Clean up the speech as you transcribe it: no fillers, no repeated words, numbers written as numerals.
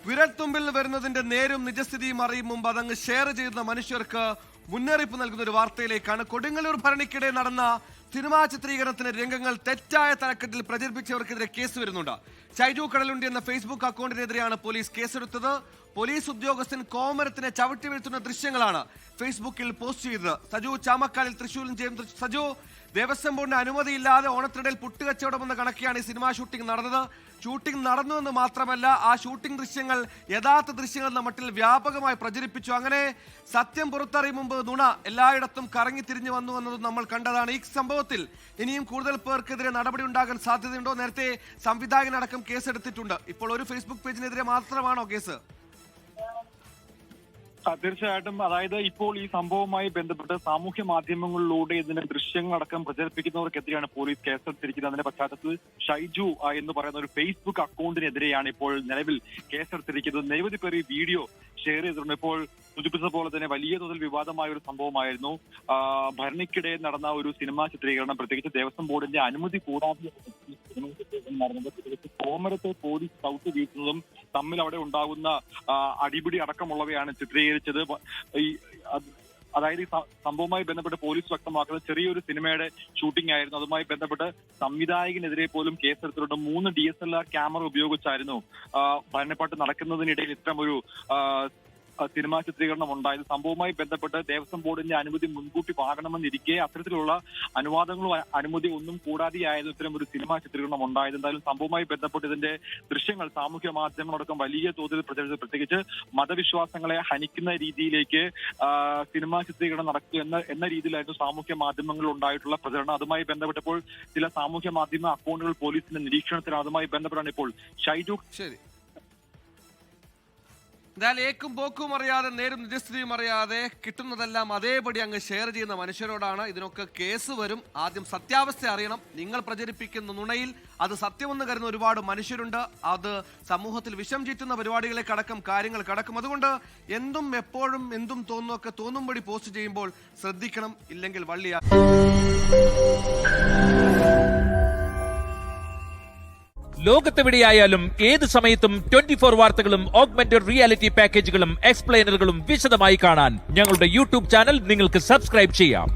വിരൽത്തുമ്പിൽ വരുന്നതിന്റെ നേരും നിജസ്ഥിതിയും അറിയും മുമ്പ് അതങ്ങ് ഷെയർ ചെയ്യുന്ന മനുഷ്യർക്ക് മുന്നറിയിപ്പ് നൽകുന്ന ഒരു വാർത്തയിലേക്കാണ്. കൊടുങ്ങല്ലൂർ ഭരണിക്കിടെ നടന്ന സിനിമാ ചിത്രീകരണത്തിന് രംഗങ്ങൾ തെറ്റായ തലക്കെട്ടിൽ പ്രചരിപ്പിച്ചവർക്കെതിരെ കേസ് വരുന്നുണ്ട്. ഷൈജു കടലുണ്ടി എന്ന ഫേസ്ബുക്ക് അക്കൗണ്ടിനെതിരെയാണ് പോലീസ് കേസെടുത്തത്. പോലീസ് ഉദ്യോഗസ്ഥൻ കോമരത്തിനെ ചവിട്ടി വീഴ്ത്തുന്ന ദൃശ്യങ്ങളാണ് ഫേസ്ബുക്കിൽ പോസ്റ്റ് ചെയ്തത്. സജു ചാമക്കാലിൽ തൃശ്ശൂരിൽ ചെയ്യുന്ന സജു, ദേവസ്വം ബോർഡിന്റെ അനുമതിയില്ലാതെ ഓണത്തിനിടയിൽ പുട്ടുകച്ചവടം എന്ന കണക്കെയാണ് ഈ സിനിമാ ഷൂട്ടിംഗ് നടന്നത്. ഷൂട്ടിംഗ് നടന്നുവെന്ന് മാത്രമല്ല, ആ ഷൂട്ടിംഗ് ദൃശ്യങ്ങൾ യഥാർത്ഥ ദൃശ്യങ്ങൾ എന്ന മട്ടിൽ വ്യാപകമായി പ്രചരിപ്പിച്ചു. അങ്ങനെ സത്യം പുറത്തറിയും മുമ്പ് നുണ എല്ലായിടത്തും കറങ്ങി തിരിഞ്ഞു വന്നു എന്നത് നമ്മൾ കണ്ടതാണ്. ഈ സംഭവത്തിൽ ഇനിയും കൂടുതൽ പേർക്കെതിരെ നടപടി ഉണ്ടാകാൻ സാധ്യതയുണ്ടോ? നേരത്തെ സംവിധായകനടക്കം കേസെടുത്തിട്ടുണ്ട്. ഇപ്പോൾ ഒരു ഫേസ്ബുക്ക് പേജിനെതിരെ മാത്രമാണോ കേസ്? തീർച്ചയായിട്ടും. അതായത് ഇപ്പോൾ ഈ സംഭവവുമായി ബന്ധപ്പെട്ട് സാമൂഹ്യ മാധ്യമങ്ങളിലൂടെ ഇതിന്റെ ദൃശ്യങ്ങളടക്കം പ്രചരിപ്പിക്കുന്നവർക്കെതിരെയാണ് പോലീസ് കേസെടുത്തിരിക്കുന്നത്. അതിന്റെ പശ്ചാത്തലത്തിൽ ഷൈജു എന്ന് പറയുന്ന ഒരു ഫേസ്ബുക്ക് അക്കൗണ്ടിനെതിരെയാണ് ഇപ്പോൾ നിലവിൽ കേസെടുത്തിരിക്കുന്നത്. നിരവധി പേർ ഈ വീഡിയോ ഷെയർ ചെയ്തിട്ടുണ്ട്. ഇപ്പോൾ സൂചിപ്പിച്ച പോലെ തന്നെ വലിയ തോതിൽ വിവാദമായ ഒരു സംഭവമായിരുന്നു. ഭരണിക്കിടെ നടന്ന ഒരു സിനിമാ ചിത്രീകരണം, പ്രത്യേകിച്ച് ദേവസ്വം ബോർഡിന്റെ അനുമതി കൂടാതെ കോമരത്തെ പോലീസ് ചവിട്ടി വീഴ്ത്തുന്നതും തമ്മിൽ അവിടെ ഉണ്ടാകുന്ന അടിപിടി അടക്കമുള്ളവയാണ് ചിത്രീകരിച്ചത്. അതായത് ഈ സംഭവവുമായി ബന്ധപ്പെട്ട് പോലീസ് വ്യക്തമാക്കുന്നത് ചെറിയൊരു സിനിമയുടെ ഷൂട്ടിംഗ് ആയിരുന്നു. അതുമായി ബന്ധപ്പെട്ട് സംവിധായകനെതിരെ പോലും കേസെടുത്തിട്ടുണ്ട്. 3 DSLR ക്യാമറ ഉപയോഗിച്ചായിരുന്നു ഭരണപ്പാട്ട് നടക്കുന്നതിനിടയിൽ ഇത്തരമൊരു സിനിമാ ചിത്രീകരണം ഉണ്ടായത്. സംഭവവുമായി ബന്ധപ്പെട്ട് ദേവസ്വം ബോർഡിന്റെ അനുമതി മുൻകൂട്ടി വാങ്ങണമെന്നിരിക്കെ അത്തരത്തിലുള്ള അനുവാദങ്ങളും അനുമതി ഒന്നും കൂടാതെയായിരുന്നു ഇത്തരം ഒരു സിനിമാ ചിത്രീകരണം ഉണ്ടായത്. എന്തായാലും സംഭവവുമായി ബന്ധപ്പെട്ട് ഇതിന്റെ ദൃശ്യങ്ങൾ സാമൂഹ്യ മാധ്യമങ്ങളടക്കം വലിയ തോതിൽ പ്രചരിച്ചു. പ്രത്യേകിച്ച് മതവിശ്വാസങ്ങളെ ഹനിക്കുന്ന രീതിയിലേക്ക് സിനിമാ ചിത്രീകരണം നടക്കുക എന്ന രീതിയിലായിരുന്നു സാമൂഹ്യ മാധ്യമങ്ങളിൽ ഉണ്ടായിട്ടുള്ള പ്രചരണം. അതുമായി ബന്ധപ്പെട്ടപ്പോൾ ചില സാമൂഹ്യ മാധ്യമ അക്കൗണ്ടുകൾ പോലീസിന്റെ നിരീക്ഷണത്തിലാണ്. അതുമായി ബന്ധപ്പെട്ടാണ് ഇപ്പോൾ ഷൈജു എന്തായാലും ഏക്കും പോക്കും അറിയാതെ നേരും നിജസ്ഥിതിയും അറിയാതെ കിട്ടുന്നതെല്ലാം അതേപടി അങ്ങ് ഷെയർ ചെയ്യുന്ന മനുഷ്യരോടാണ് ഇതിനൊക്കെ കേസ് വരും. ആദ്യം സത്യാവസ്ഥ അറിയണം. നിങ്ങൾ പ്രചരിപ്പിക്കുന്ന നുണയിൽ അത് സത്യമെന്ന് കരുതുന്ന ഒരുപാട് മനുഷ്യരുണ്ട്. അത് സമൂഹത്തിൽ വിഷം ചീറ്റുന്ന പരിപാടികളേക്കടക്കം കാര്യങ്ങൾ കടക്കും. അതുകൊണ്ട് എന്തും എപ്പോഴും എന്തും തോന്നുന്നൊക്കെ തോന്നുംപടി പോസ്റ്റ് ചെയ്യുമ്പോൾ ശ്രദ്ധിക്കണം, ഇല്ലെങ്കിൽ വള്ളിയാ. ലോകത്തെവിടെയായാലും ഏത് സമയത്തും 24 വാർത്തകളും ഓഗ്മെന്റഡ് റിയാലിറ്റി പാക്കേജുകളും എക്സ്പ്ലെയിനറുകളും വിശദമായി കാണാൻ ഞങ്ങളുടെ യൂട്യൂബ് ചാനൽ നിങ്ങൾക്ക് സബ്സ്ക്രൈബ് ചെയ്യാം.